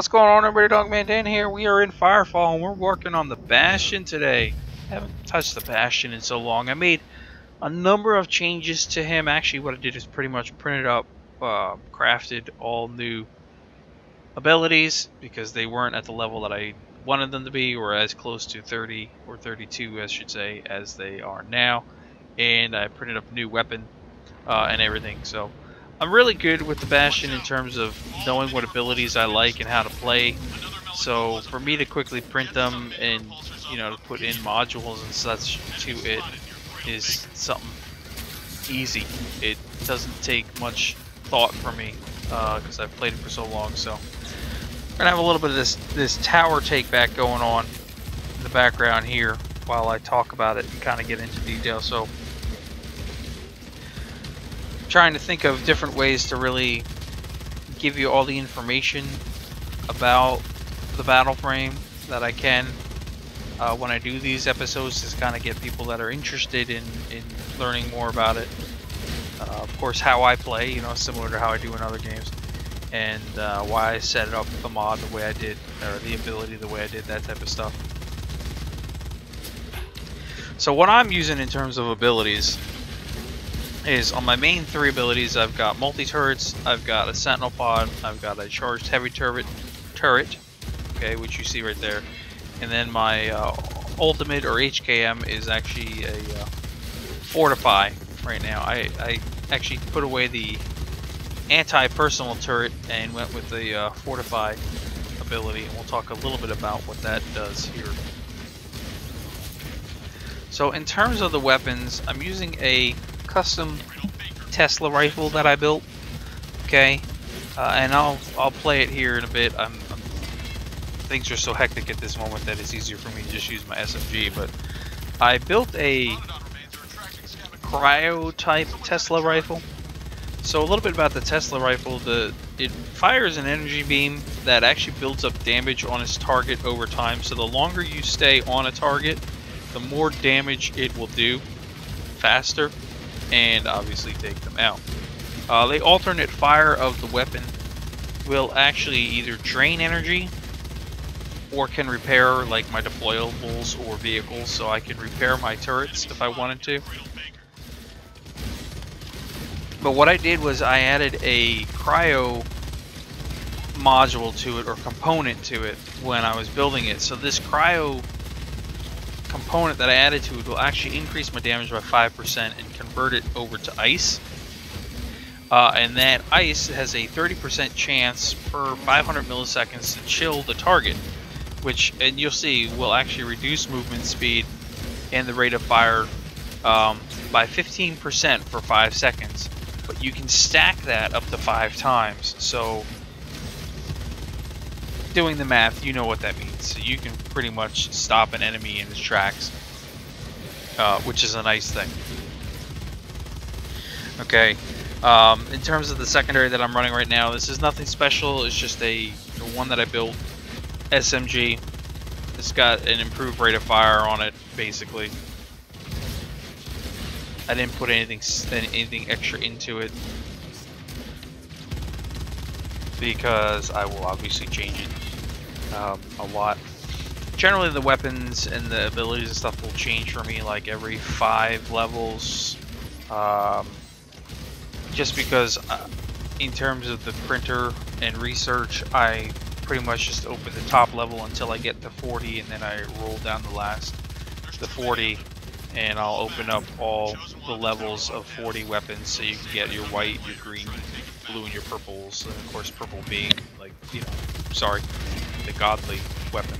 What's going on, everybody? Dogman Dan here. We are in Firefall and we're working on the Bastion today. Haven't touched the Bastion in so long. I made a number of changes to him. Actually, what I did is pretty much printed up, crafted all new abilities because they weren't at the level that I wanted them to be, or as close to 30 or 32, I should say, as they are now. And I printed up a new weapon and everything. So I'm really good with the Bastion in terms of knowing what abilities I like and how to play. So for me to quickly print them and, you know, to put in modules and such to it is something easy. It doesn't take much thought for me because I've played it for so long. So we're gonna have a little bit of this tower take back going on in the background here while I talk about it and kind of get into detail. So trying to think of different ways to really give you all the information about the Battleframe that I can when I do these episodes, to kind of get people that are interested in learning more about it. Of course, how I play, you know, similar to how I do in other games, and why I set it up with the mod the way I did, or the ability the way I did, that type of stuff. So what I'm using in terms of abilities is on my main three abilities. I've got multi-turrets, I've got a sentinel pod, I've got a charged heavy turret, okay, which you see right there, and then my ultimate or HKM is actually a fortify right now. I actually put away the anti-personal turret and went with the fortify ability, and we'll talk a little bit about what that does here. So in terms of the weapons, I'm using a custom Tesla rifle that I built, okay, and I'll play it here in a bit. Things are so hectic at this moment that it's easier for me to just use my SMG, but I built a cryo type Tesla rifle. So a little bit about the Tesla rifle: it fires an energy beam that actually builds up damage on its target over time. So the longer you stay on a target, the more damage it will do faster, and obviously take them out. The alternate fire of the weapon will actually either drain energy or can repair, like my deployables or vehicles, so I can repair my turrets if I wanted to. But what I did was I added a cryo module to it, or component to it, when I was building it. So this cryo component that I added to it will actually increase my damage by 5% and convert it over to ice. And that ice has a 30% chance per 500 milliseconds to chill the target, which, and you'll see, will actually reduce movement speed and the rate of fire by 15% for 5 seconds. But you can stack that up to 5 times. So doing the math, you know what that means. So you can pretty much stop an enemy in its tracks, which is a nice thing. Okay, in terms of the secondary that I'm running right now, this is nothing special. It's just the one that I built, SMG. It's got an improved rate of fire on it, basically. I didn't put anything extra into it because I will obviously change it a lot. Generally, the weapons and the abilities and stuff will change for me like every 5 levels, just because in terms of the printer and research, I pretty much just open the top level until I get to 40, and then I roll down the 40, and I'll open up all the levels of 40 weapons, so you can get your white, your green, blue, and your purples, and of course purple being, like, you know, sorry, the godly weapon.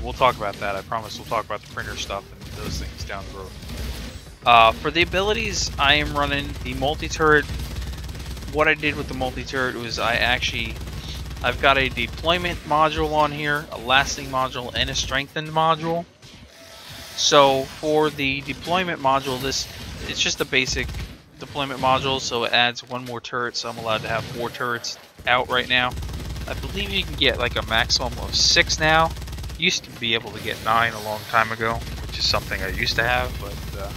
We'll talk about that. I promise we'll talk about the printer stuff and those things down the road. For the abilities, I am running the multi-turret. What I did with the multi-turret was I've got a deployment module on here, a lasting module, and a strengthened module. So for the deployment module, it's just a basic deployment module, so it adds 1 more turret, so I'm allowed to have 4 turrets out right now. I believe you can get like a maximum of 6 now. Used to be able to get 9 a long time ago, which is something I used to have, but I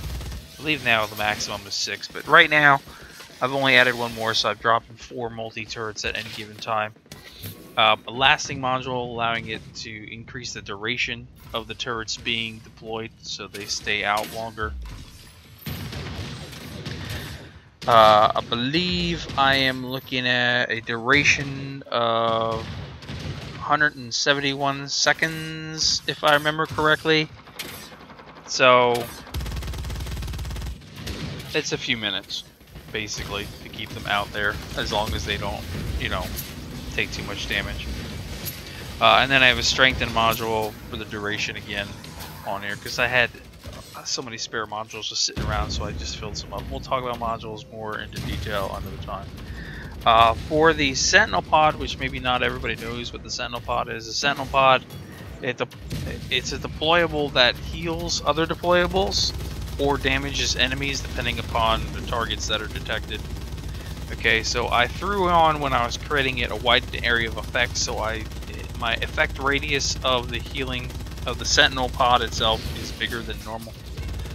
believe now the maximum is 6. But right now, I've only added one more, so I've dropped 4 multi-turrets at any given time. A lasting module allowing it to increase the duration of the turrets being deployed so they stay out longer. I believe I am looking at a duration of 171 seconds, if I remember correctly. So it's a few minutes, basically, to keep them out there, as long as they don't, you know, take too much damage. And then I have a strengthened module for the duration again on here, because I had so many spare modules just sitting around, so I just filled some up. We'll talk about modules more into detail another time. For the Sentinel Pod, which maybe not everybody knows what the Sentinel Pod is. The Sentinel Pod, it's a deployable that heals other deployables or damages enemies depending upon the targets that are detected. Okay, so I threw on, when I was creating it, a widened area of effect, so my effect radius of the healing of the Sentinel Pod itself is bigger than normal.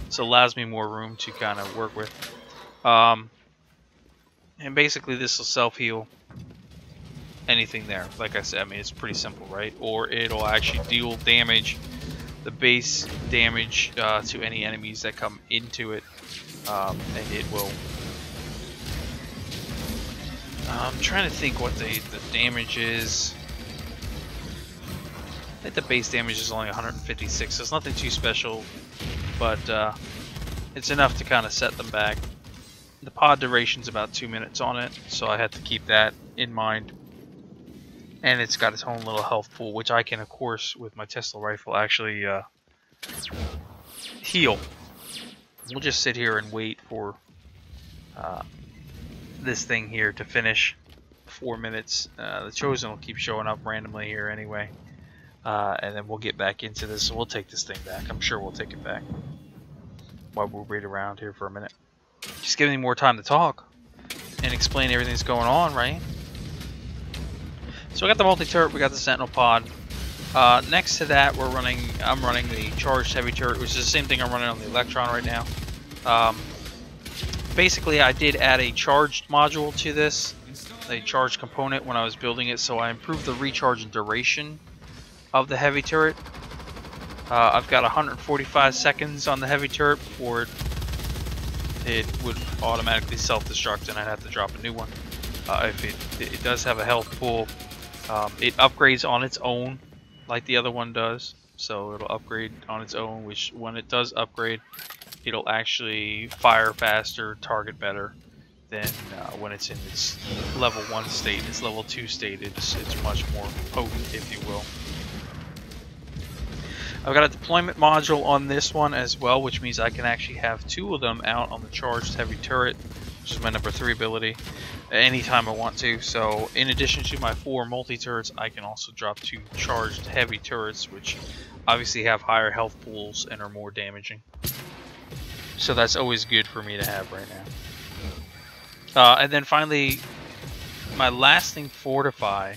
So it allows me more room to kind of work with. And basically this will self-heal anything there. Like I said, I mean, it's pretty simple, right? Or it'll actually deal damage, the base damage to any enemies that come into it. And it will... I'm trying to think what the damage is. I think the base damage is only 156, so it's nothing too special, but it's enough to kind of set them back. The pod duration's about 2 minutes on it, so I had to keep that in mind. And it's got its own little health pool, which I can, of course, with my Tesla rifle, actually heal. We'll just sit here and wait for this thing here to finish. 4 minutes. The Chosen will keep showing up randomly here anyway. And then we'll get back into this. So we'll take this thing back. I'm sure we'll take it back. While we'll wait around here for a minute. Just give me more time to talk and explain everything that's going on, right? So we got the multi-turret, we got the Sentinel Pod. Next to that, I'm running the charged heavy turret, which is the same thing I'm running on the Electron right now. Basically, I did add a charged module to this, a charged component when I was building it, so I improved the recharge and duration of the heavy turret. I've got 145 seconds on the heavy turret before it would automatically self-destruct and I'd have to drop a new one. If it does have a health pool, it upgrades on its own like the other one does. So it'll upgrade on its own, which when it does upgrade, it'll actually fire faster, target better than when it's in its level 1 state. Its level 2 state, it's much more potent, if you will. I've got a deployment module on this one as well, which means I can actually have 2 of them out on the charged heavy turret, which is my number 3 ability, anytime I want to. So in addition to my 4 multi-turrets, I can also drop 2 charged heavy turrets, which obviously have higher health pools and are more damaging. So that's always good for me to have right now. And then finally, my lasting fortify.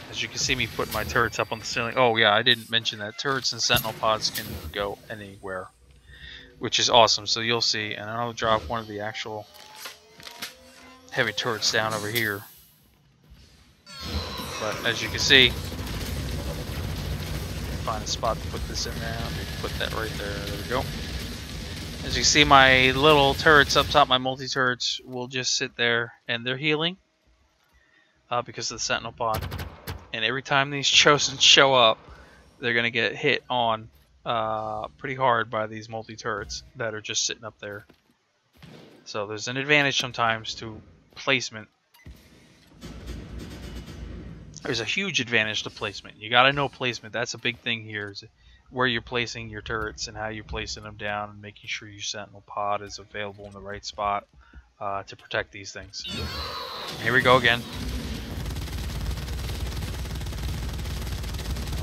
As you can see me putting my turrets up on the ceiling. Oh yeah, I didn't mention that. Turrets and Sentinel Pods can go anywhere, which is awesome. So you'll see, and I'll drop one of the actual heavy turrets down over here. But as you can see, find a spot to put this in there. Let me put that right there. There we go. As you see, my little turrets up top, my multi-turrets, will just sit there, and they're healing because of the Sentinel Pod. And every time these Chosen show up, they're going to get hit on pretty hard by these multi-turrets that are just sitting up there. So there's an advantage sometimes to placement. There's a huge advantage to placement. You got to know placement. That's a big thing here, is where you're placing your turrets and how you're placing them down and making sure your Sentinel Pod is available in the right spot to protect these things. Here we go again.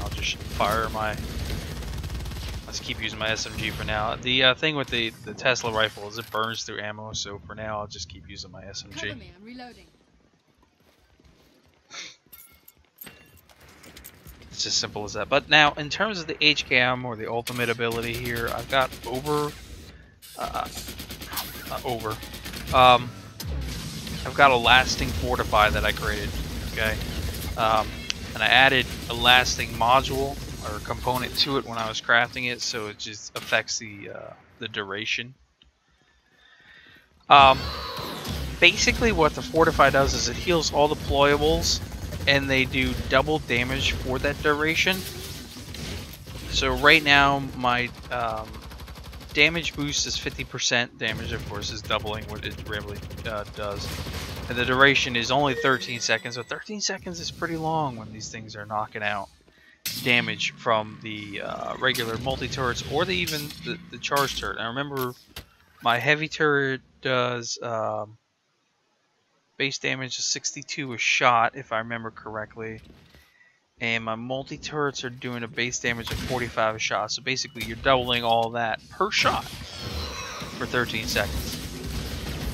I'll just fire my... Let's keep using my SMG for now. The thing with the Tesla rifle is it burns through ammo, so for now I'll just keep using my SMG. Cover me, I'm reloading. It's as simple as that. But now, in terms of the HKM or the ultimate ability here, I've got I've got a lasting fortify that I created. Okay, and I added a lasting module or component to it when I was crafting it, so it just affects the duration. Basically, what the fortify does is it heals all deployables, and they do double damage for that duration. So right now, my damage boost is 50%. Damage, of course, is doubling what it really does. And the duration is only 13 seconds. So 13 seconds is pretty long when these things are knocking out damage from the regular multi-turrets or even the charge turret. Now remember, my heavy turret does base damage of 62 a shot, if I remember correctly. And my multi-turrets are doing a base damage of 45 a shot. So basically, you're doubling all that per shot for 13 seconds.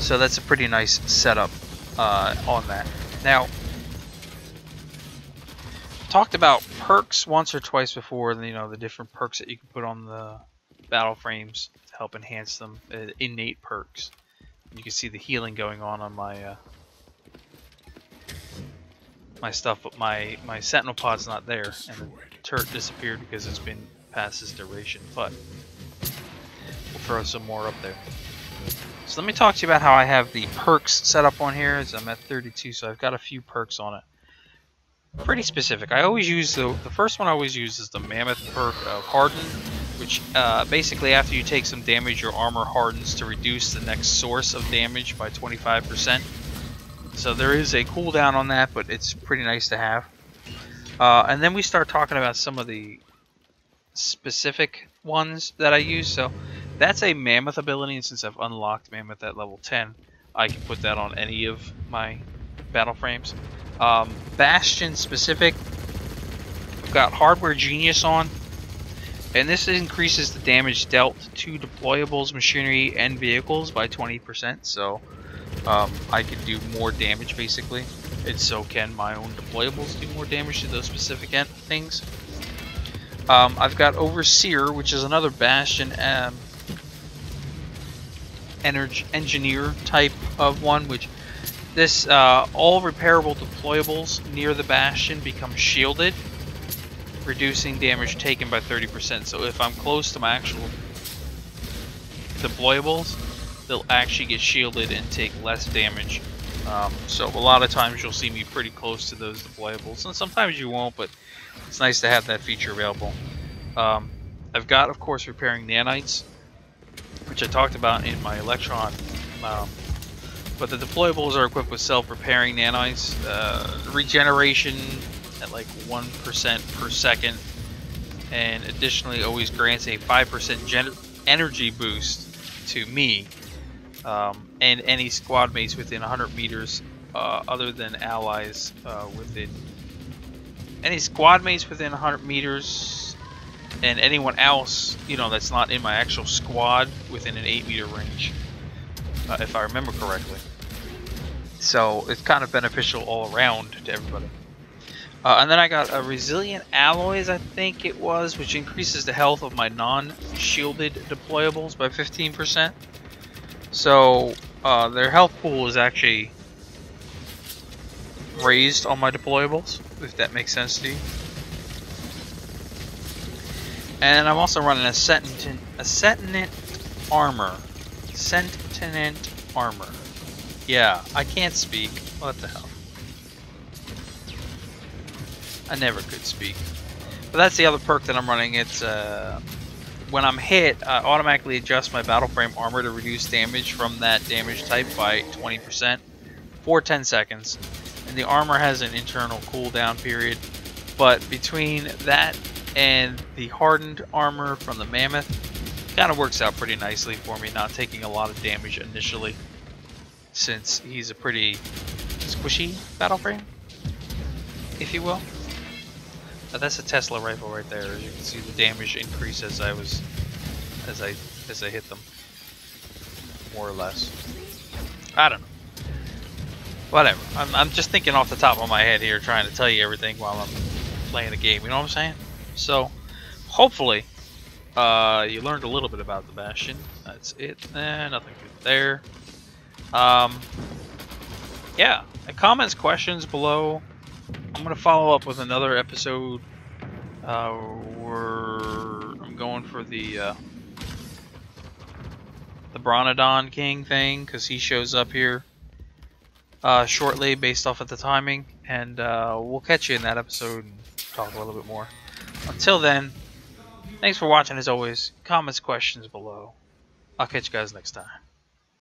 So that's a pretty nice setup on that. Now, talked about perks once or twice before. You know, the different perks that you can put on the battle frames to help enhance them. Innate perks. You can see the healing going on my my stuff, but my sentinel pod's not there, and the turret disappeared because it's been past its duration. But we'll throw some more up there. So let me talk to you about how I have the perks set up on here. As I'm at 32, so I've got a few perks on it. Pretty specific. I always use the first one I always use is the Mammoth perk of Harden, which basically after you take some damage, your armor hardens to reduce the next source of damage by 25%. So there is a cooldown on that, but it's pretty nice to have. And then we start talking about some of the specific ones that I use. So that's a Mammoth ability, and since I've unlocked Mammoth at level 10, I can put that on any of my battle frames. Bastion specific, I've got Hardware Genius on, and this increases the damage dealt to deployables, machinery, and vehicles by 20%. So I can do more damage basically, and so can my own deployables do more damage to those specific things. I've got Overseer, which is another Bastion engineer type of one, which this all repairable deployables near the Bastion become shielded, reducing damage taken by 30%. So if I'm close to my actual deployables, they'll actually get shielded and take less damage. So a lot of times you'll see me pretty close to those deployables, and sometimes you won't, but it's nice to have that feature available. I've got, of course, repairing nanites, which I talked about in my Electron. But the deployables are equipped with self-repairing nanites, regeneration at like 1% per second, and additionally always grants a 5% energy boost to me and any squad mates within 100 meters other than allies within any squad mates within 100 meters and anyone else, you know, that's not in my actual squad within an 8-meter range, if I remember correctly. So it's kind of beneficial all around to everybody. And then I got a Resilient Alloys, I think it was, which increases the health of my non-shielded deployables by 15%. So their health pool is actually raised on my deployables, if that makes sense to you. And I'm also running a Sentinent Armor. Sentinent Armor. Yeah, I can't speak. What the hell? I never could speak. But that's the other perk that I'm running. It's when I'm hit, I automatically adjust my Battleframe armor to reduce damage from that damage type by 20% for 10 seconds. And the armor has an internal cooldown period. But between that and the hardened armor from the Mammoth, kind of works out pretty nicely for me, not taking a lot of damage initially, since he's a pretty squishy Battleframe, if you will. That's a Tesla rifle right there. As you can see, the damage increase as I hit them, more or less. I don't know. Whatever. I'm just thinking off the top of my head here, trying to tell you everything while I'm playing the game. You know what I'm saying? So, hopefully, you learned a little bit about the Bastion. That's it. Nothing good there. yeah, comments, questions below. I'm gonna follow up with another episode. I'm going for the Bronodon King thing because he shows up here shortly based off of the timing, and we'll catch you in that episode and talk a little bit more. Until then, thanks for watching as always. Comments, questions below. I'll catch you guys next time.